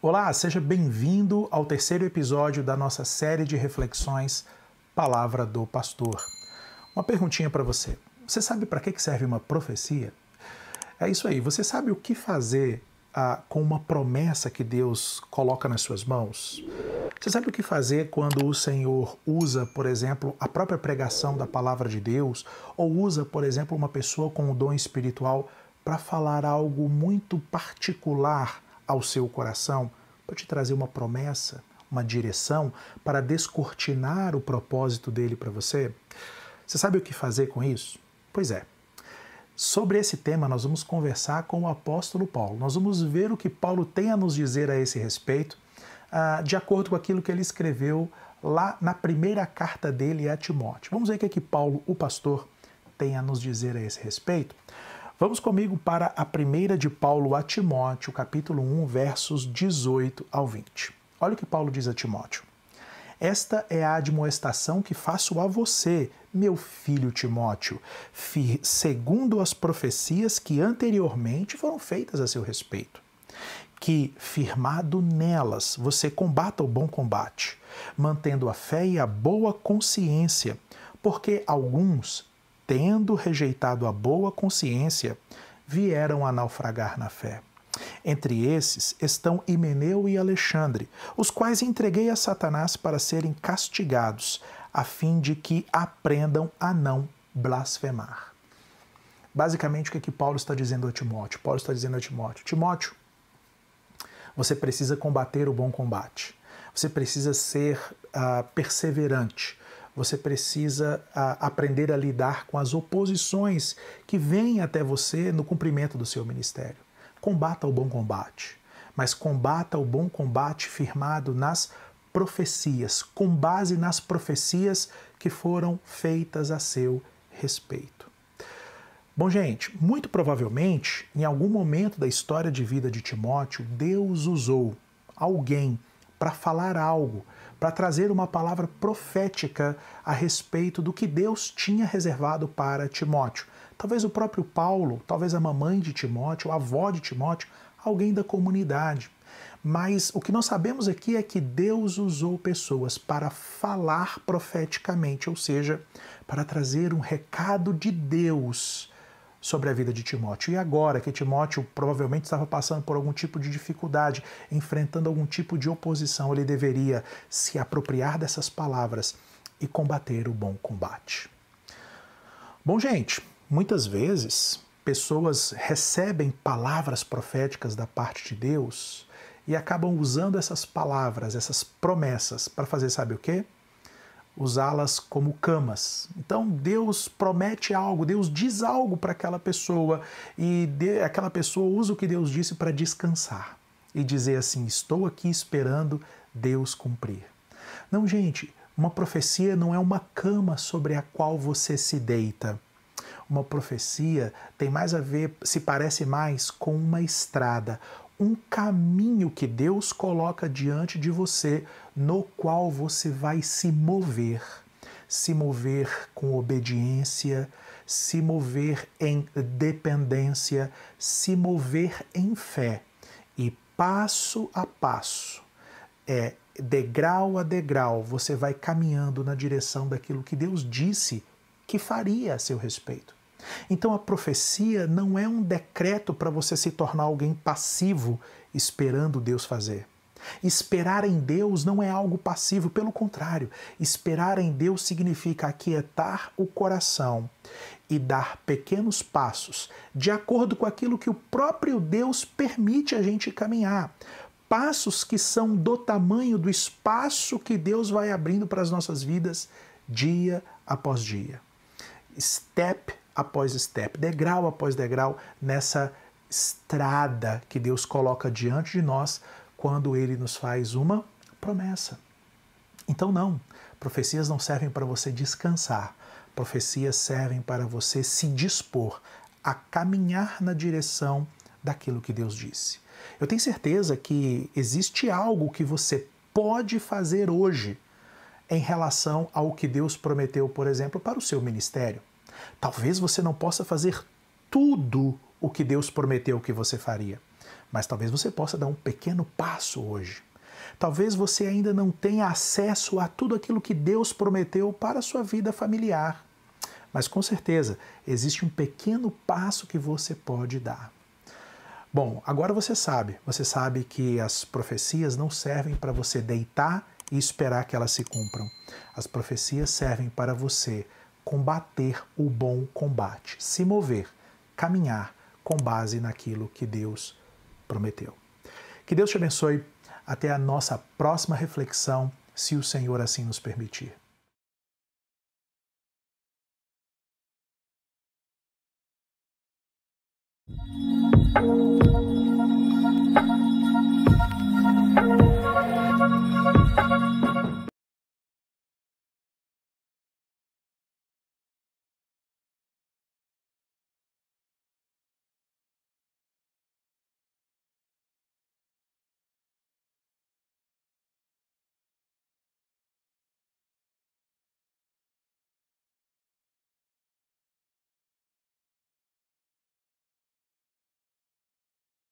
Olá, seja bem-vindo ao terceiro episódio da nossa série de reflexões Palavra do Pastor. Uma perguntinha para você. Você sabe para que serve uma profecia? É isso aí, você sabe o que fazer com uma promessa que Deus coloca nas suas mãos? Você sabe o que fazer quando o Senhor usa, por exemplo, a própria pregação da Palavra de Deus, ou usa, por exemplo, uma pessoa com um dom espiritual para falar algo muito particular ao seu coração, para te trazer uma promessa, uma direção, para descortinar o propósito dele para você? Você sabe o que fazer com isso? Pois é. Sobre esse tema nós vamos conversar com o apóstolo Paulo. Nós vamos ver o que Paulo tem a nos dizer a esse respeito, de acordo com aquilo que ele escreveu lá na primeira carta dele a Timóteo. Vamos ver o que Paulo, o pastor, tem a nos dizer a esse respeito? Vamos comigo para a primeira de Paulo a Timóteo, capítulo 1, versos 18 ao 20. Olha o que Paulo diz a Timóteo. Esta é a admoestação que faço a você, meu filho Timóteo, segundo as profecias que anteriormente foram feitas a seu respeito. Que, firmado nelas, você combata o bom combate, mantendo a fé e a boa consciência, porque alguns, tendo rejeitado a boa consciência, vieram a naufragar na fé. Entre esses estão Himeneu e Alexandre, os quais entreguei a Satanás para serem castigados, a fim de que aprendam a não blasfemar. Basicamente, o que Paulo está dizendo a Timóteo? Paulo está dizendo a Timóteo, Timóteo, você precisa combater o bom combate. Você precisa ser perseverante. Você precisa aprender a lidar com as oposições que vêm até você no cumprimento do seu ministério. Combata o bom combate, mas combata o bom combate firmado nas profecias, com base nas profecias que foram feitas a seu respeito. Bom, gente, muito provavelmente, em algum momento da história de vida de Timóteo, Deus usou alguém para falar algo, para trazer uma palavra profética a respeito do que Deus tinha reservado para Timóteo. Talvez o próprio Paulo, talvez a mamãe de Timóteo, a avó de Timóteo, alguém da comunidade. Mas o que nós sabemos aqui é que Deus usou pessoas para falar profeticamente, ou seja, para trazer um recado de Deus sobre a vida de Timóteo. E agora que Timóteo provavelmente estava passando por algum tipo de dificuldade, enfrentando algum tipo de oposição, ele deveria se apropriar dessas palavras e combater o bom combate. Bom, gente, muitas vezes pessoas recebem palavras proféticas da parte de Deus e acabam usando essas palavras, essas promessas, para fazer sabe o quê? Usá-las como camas. Então Deus promete algo, Deus diz algo para aquela pessoa e aquela pessoa usa o que Deus disse para descansar e dizer assim, estou aqui esperando Deus cumprir. Não, gente, uma profecia não é uma cama sobre a qual você se deita. Uma profecia tem mais a ver, se parece mais com uma estrada, um caminho que Deus coloca diante de você, no qual você vai se mover com obediência, se mover em dependência, se mover em fé. E passo a passo, degrau a degrau, você vai caminhando na direção daquilo que Deus disse que faria a seu respeito. Então a profecia não é um decreto para você se tornar alguém passivo esperando Deus fazer. Esperar em Deus não é algo passivo, pelo contrário, esperar em Deus significa aquietar o coração e dar pequenos passos de acordo com aquilo que o próprio Deus permite a gente caminhar. Passos que são do tamanho do espaço que Deus vai abrindo para as nossas vidas dia após dia. Step após step, degrau após degrau, nessa estrada que Deus coloca diante de nós quando Ele nos faz uma promessa. Então não, profecias não servem para você descansar, profecias servem para você se dispor a caminhar na direção daquilo que Deus disse. Eu tenho certeza que existe algo que você pode fazer hoje em relação ao que Deus prometeu, por exemplo, para o seu ministério. Talvez você não possa fazer tudo o que Deus prometeu que você faria, mas talvez você possa dar um pequeno passo hoje. Talvez você ainda não tenha acesso a tudo aquilo que Deus prometeu para a sua vida familiar, mas com certeza existe um pequeno passo que você pode dar. Bom, agora você sabe que as profecias não servem para você deitar e esperar que elas se cumpram. As profecias servem para você combater o bom combate, se mover, caminhar com base naquilo que Deus prometeu. Que Deus te abençoe. Até a nossa próxima reflexão, se o Senhor assim nos permitir.